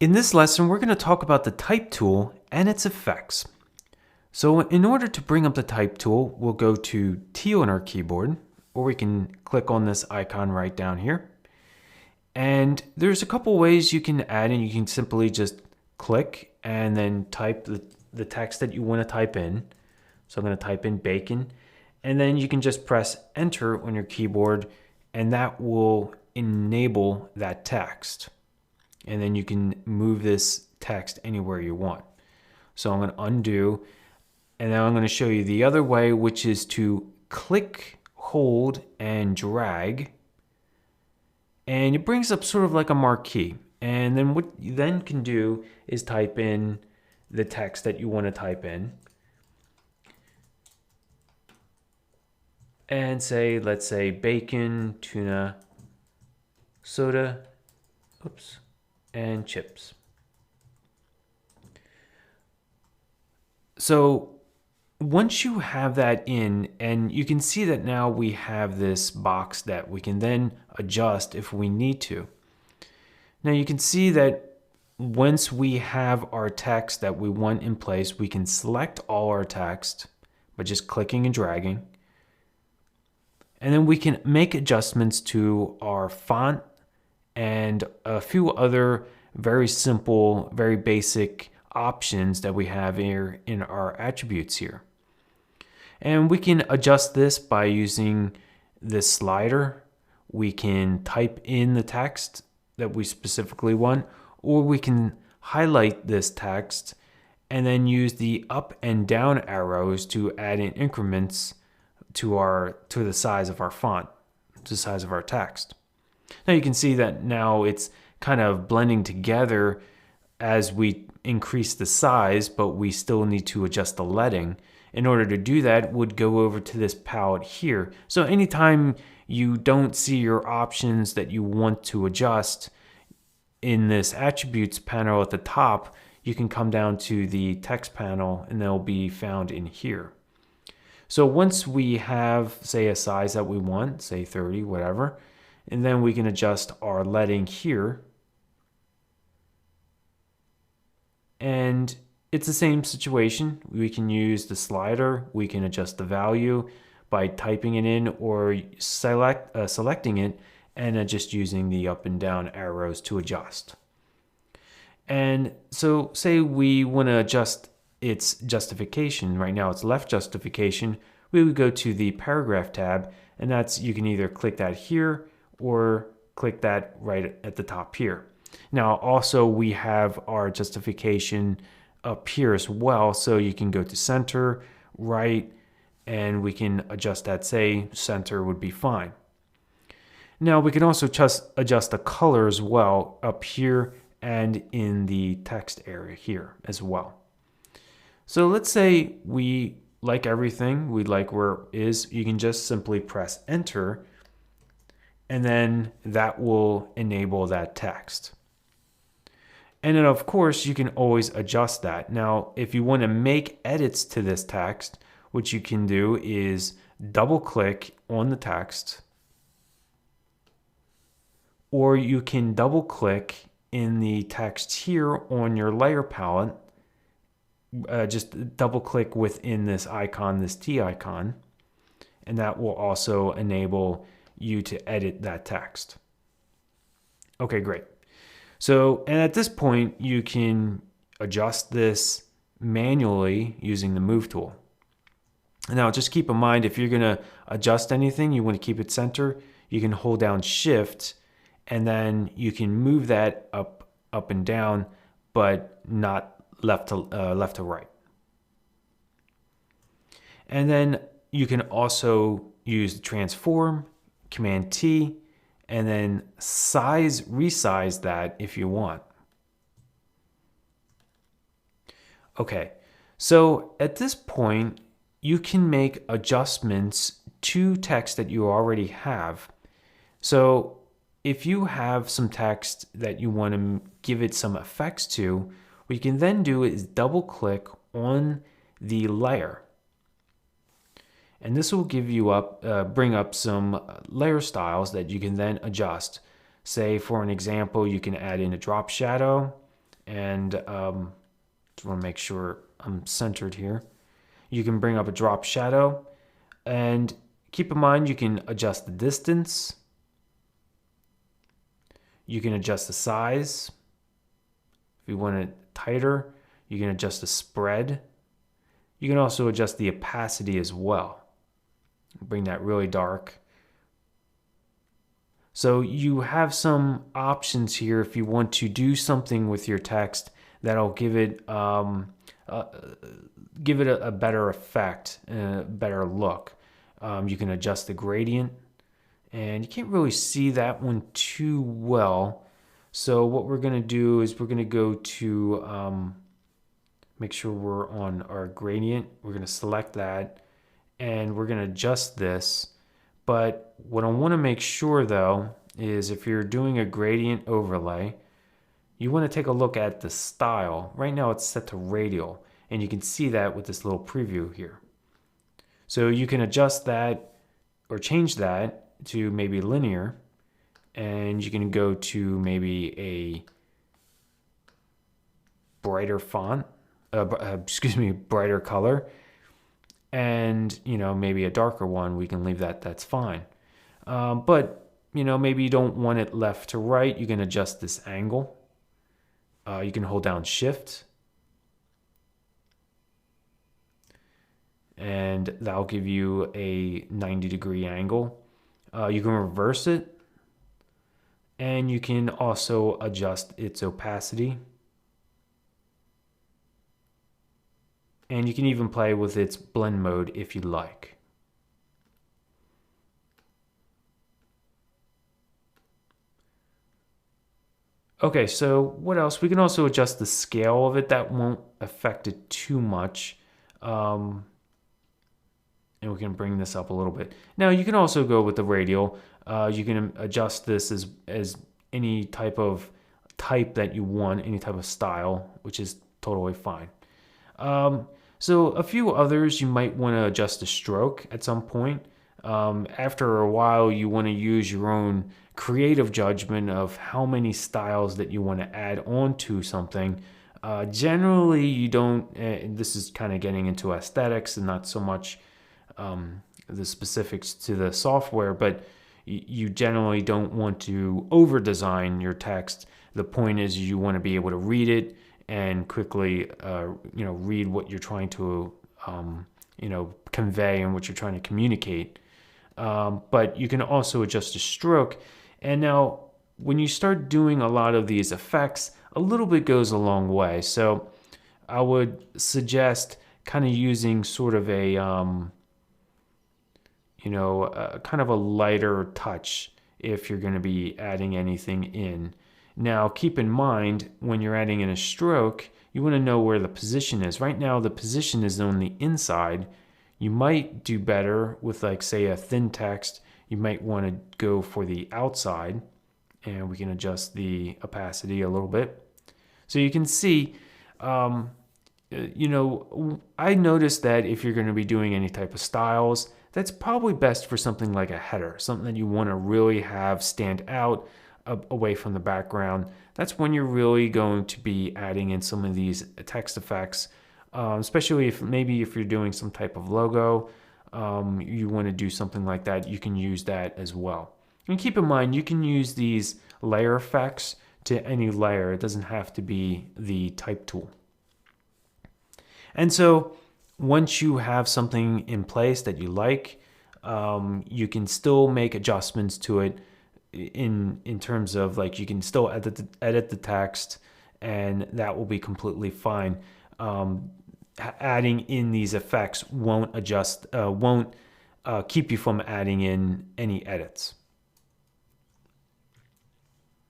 In this lesson, we're going to talk about the type tool and its effects. So in order to bring up the type tool, we'll go to T on our keyboard, or we can click on this icon right down here. And there's a couple ways you can add in. You can simply just click and then type the text that you want to type in. So I'm going to type in bacon, and then you can just press enter on your keyboard, and that will enable that text. And then you can move this text anywhere you want. So I'm going to undo, and now I'm going to show you the other way, which is to click, hold, and drag. And it brings up sort of like a marquee. And then what you then can do is type in the text that you want to type in. And say, let's say bacon, tuna, soda, and chips. So once you have that in, and you can see that now we have this box that we can then adjust if we need to. Now you can see that once we have our text that we want in place, we can select all our text by just clicking and dragging. And then we can make adjustments to our font and a few other very simple, very basic options that we have here in our attributes here. And we can adjust this by using this slider. We can type in the text that we specifically want, or we can highlight this text and then use the up and down arrows to add in increments to the size of our font, to the size of our text. Now you can see that now it's kind of blending together as we increase the size, but we still need to adjust the leading. In order to do that, would go over to this palette here. So anytime you don't see your options that you want to adjust in this attributes panel at the top, you can come down to the text panel and they'll be found in here. So once we have, say, a size that we want, say 30, whatever, and then we can adjust our leading here. And it's the same situation. We can use the slider. We can adjust the value by typing it in or selecting it and just using the up and down arrows to adjust. And so say we want to adjust its justification. Right now it's left justification. We would go to the paragraph tab, and that's, you can either click that here or click that right at the top here. Now also we have our justification up here as well, so you can go to center, right, and we can adjust that. Say center would be fine. Now we can also just adjust the color as well up here and in the text area here as well. So let's say we like everything, we like where it is. You can just simply press enter, and then that will enable that text. And then of course you can always adjust that. Now if you want to make edits to this text, what you can do is double click on the text, or you can double click in the text here on your layer palette. Just double click within this icon, this T icon, and that will also enable you to edit that text. Okay, great. So, and at this point, you can adjust this manually using the move tool. Now, just keep in mind, if you're going to adjust anything, you want to keep it center, you can hold down shift, and then you can move that up and down, but not left to right. And then you can also use the transform, Command T, and then resize that if you want. Okay, so at this point, you can make adjustments to text that you already have. So if you have some text that you want to give it some effects to, what you can then do is double click on the layer. And this will give you bring up some layer styles that you can then adjust. Say for an example, you can add in a drop shadow, And just want to make sure I'm centered here. You can bring up a drop shadow, and keep in mind you can adjust the distance. You can adjust the size. If you want it tighter, you can adjust the spread. You can also adjust the opacity as well. Bring that really dark. So you have some options here if you want to do something with your text that'll give it a better effect, a better look. You can adjust the gradient, and you can't really see that one too well. So what we're going to do is we're going to go to make sure we're on our gradient. We're going to select that, and we're going to adjust this. But what I want to make sure though is if you're doing a gradient overlay, you want to take a look at the style. Right now it's set to radial, and you can see that with this little preview here. So you can adjust that or change that to maybe linear, and you can go to maybe a brighter font, brighter color, and maybe a darker one. We can leave that. That's fine. But maybe you don't want it left to right. You can adjust this angle. You can hold down Shift, and that'll give you a 90-degree angle. You can reverse it, and you can also adjust its opacity. And you can even play with its blend mode if you like. Okay, so what else? We can also adjust the scale of it. That won't affect it too much. And we can bring this up a little bit. Now you can also go with the radial. You can adjust this as any type of type that you want, any type of style, which is totally fine. So a few others, you might want to adjust the stroke at some point. After a while, you want to use your own creative judgment of how many styles that you want to add on to something. Generally, you don't, this is kind of getting into aesthetics and not so much the specifics to the software, but you generally don't want to over design your text. The point is you want to be able to read it and quickly read what you're trying to convey and what you're trying to communicate. But you can also adjust the stroke. And now when you start doing a lot of these effects, a little bit goes a long way. So I would suggest kind of using sort of a kind of a lighter touch if you're going to be adding anything in. Now, keep in mind, when you're adding in a stroke, you want to know where the position is. Right now, the position is on the inside. You might do better with, like, say, a thin text. You might want to go for the outside, and we can adjust the opacity a little bit. So you can see, I noticed that if you're going to be doing any type of styles, that's probably best for something like a header, something that you want to really have stand out away from the background. That's when you're really going to be adding in some of these text effects, especially if you're doing some type of logo, you want to do something like that, you can use that as well. And keep in mind, you can use these layer effects to any layer. It doesn't have to be the type tool. And so once you have something in place that you like, you can still make adjustments to it in terms of, like, you can still edit the text, and that will be completely fine. Adding in these effects won't keep you from adding in any edits.